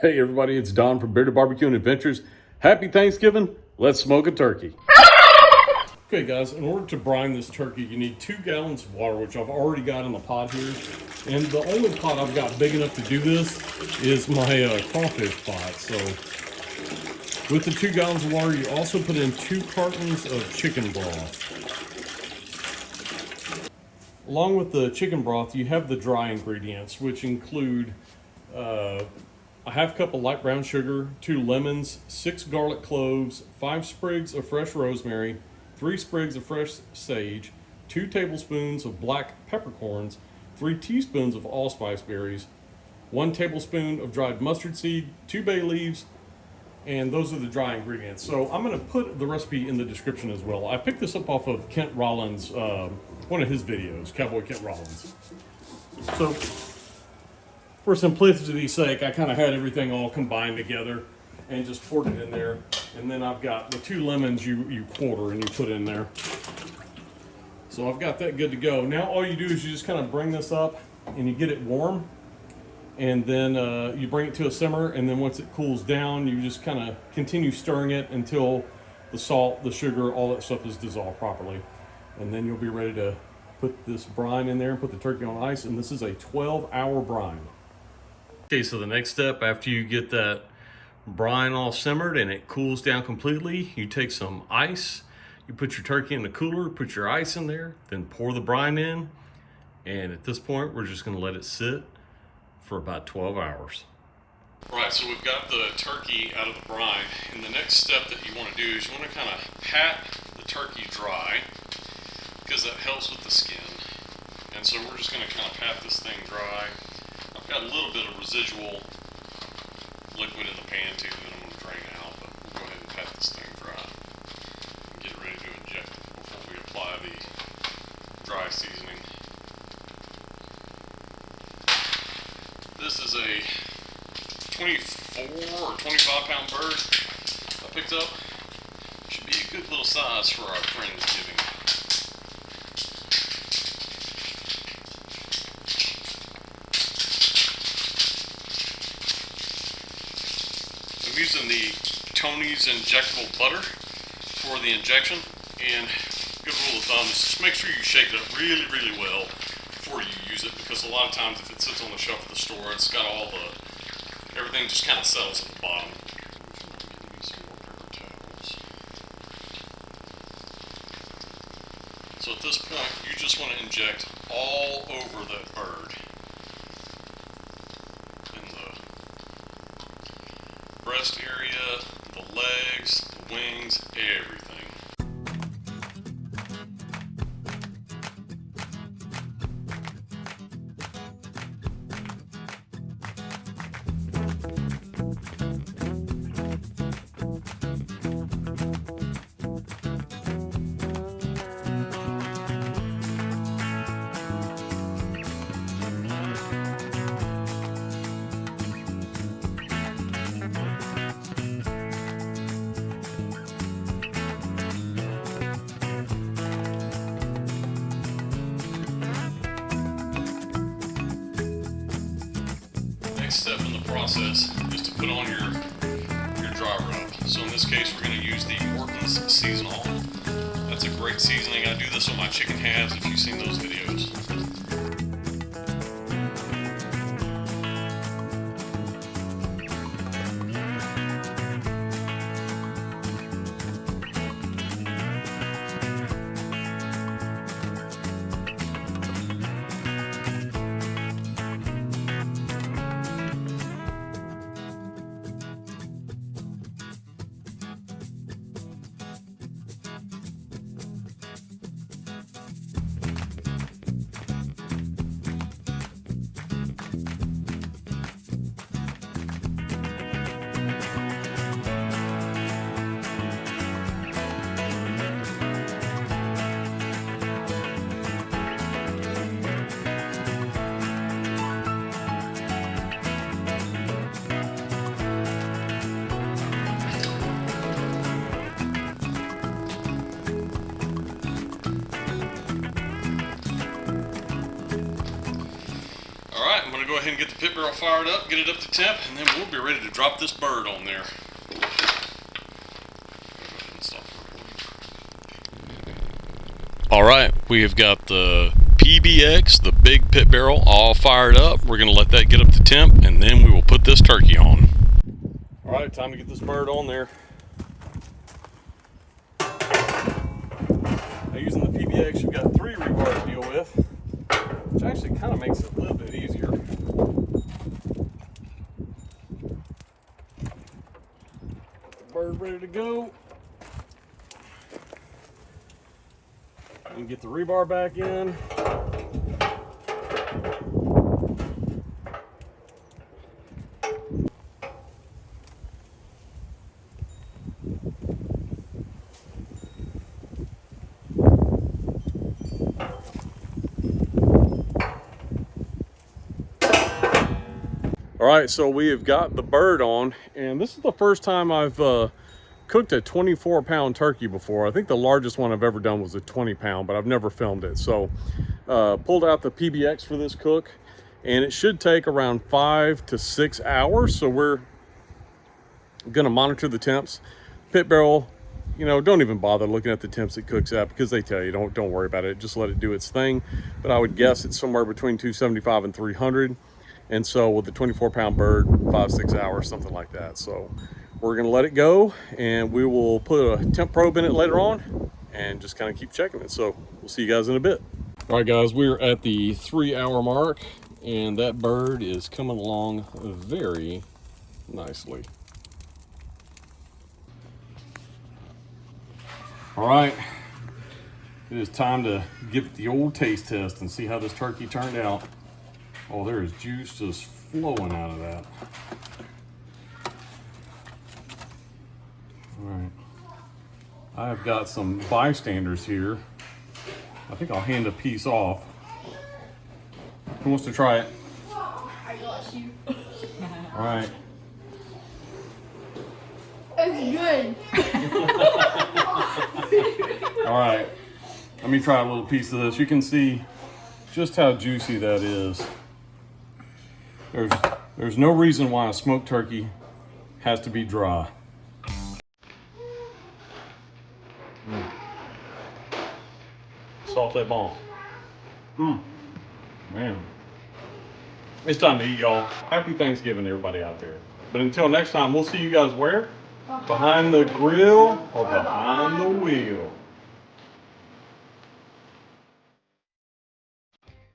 Hey everybody, it's Don from Bearded Barbecue and Adventures. Happy Thanksgiving. Let's smoke a turkey. Okay guys, in order to brine this turkey, you need 2 gallons of water, which I've already got in the pot here. And the only pot I've got big enough to do this is my crawfish pot. So with the 2 gallons of water, you also put in 2 cartons of chicken broth. Along with the chicken broth, you have the dry ingredients, which include a half cup of light brown sugar, 2 lemons, 6 garlic cloves, 5 sprigs of fresh rosemary, 3 sprigs of fresh sage, 2 tablespoons of black peppercorns, 3 teaspoons of allspice berries, 1 tablespoon of dried mustard seed, 2 bay leaves, and those are the dry ingredients. So I'm going to put the recipe in the description as well. I picked this up off of Kent Rollins, one of his videos, Cowboy Kent Rollins. So for simplicity's sake, I kind of had everything all combined together and just poured it in there. And then I've got the 2 lemons you quarter and you put in there. So I've got that good to go. Now all you do is you just kind of bring this up and you get it warm. And then you bring it to a simmer, and then once it cools down, you just kind of continue stirring it until the salt, the sugar, all that stuff is dissolved properly. And then you'll be ready to put this brine in there and put the turkey on ice, and this is a 12-hour brine. Okay, so the next step after you get that brine all simmered and it cools down completely, you take some ice, you put your turkey in the cooler, put your ice in there, then pour the brine in, and at this point, we're just gonna let it sit for about 12 hours. Right, so we've got the turkey out of the brine, and the next step that you want to do is you want to kind of pat the turkey dry, because that helps with the skin. And so we're just going to kind of pat this thing dry. I've got a little bit of residual liquid in the pan too that I'm going to drain out, but we'll go ahead and pat this thing dry and get ready to inject it before we apply the dry seasoning. This is a 24 or 25 pound bird I picked up. Should be a good little size for our Friendsgiving. I'm using the Tony's injectable butter for the injection, and good rule of thumb is just make sure you shake it up really, really well before you use it, because a lot of times if it sits on the shelf at the store, it's got all the, everything just kind of settles at the bottom. Some more paper towels. So at this point, you just want to inject all over that bird. In the breast area, the legs, the wings, everything. Next step in the process is to put on your dry rub. So in this case, we're going to use the Orton's Seasonal. That's a great seasoning. I do this on my chicken halves if you've seen those videos. go ahead and get the pit barrel fired up, get it up to temp, and then we'll be ready to drop this bird on there. All right, we have got the PBX, the big pit barrel, all fired up. We're gonna let that get up to temp, and then we will put this turkey on. All right, time to get this bird on there. Now, using the PBX, you've got 3 rebar to deal with, which actually kind of makes it a little bit easier. Bird ready to go. And get the rebar back in. All right, so we have got the bird on, and this is the first time I've cooked a 24-pound turkey before. I think the largest one I've ever done was a 20-pound, but I've never filmed it. So pulled out the PBX for this cook, and it should take around 5 to 6 hours. So we're gonna monitor the temps. Pit barrel, you know, don't even bother looking at the temps it cooks at, because they tell you don't worry about it, just let it do its thing. But I would guess it's somewhere between 275 and 300. And so with the 24-pound bird, 5-6 hours, something like that. So we're gonna let it go, and we will put a temp probe in it later on and just kind of keep checking it. So we'll see you guys in a bit. All right, guys, we're at the 3-hour mark, and that bird is coming along very nicely. All right, it is time to give it the old taste test and see how this turkey turned out. Oh, there is juice just flowing out of that. All right. I have got some bystanders here. I think I'll hand a piece off. Who wants to try it? I got you. All right. It's good. All right. Let me try a little piece of this. You can see just how juicy that is. There's no reason why a smoked turkey has to be dry. Salted bon. Man. It's time to eat, y'all. Happy Thanksgiving to everybody out there. But until next time, we'll see you guys where? Behind the grill or behind the wheel.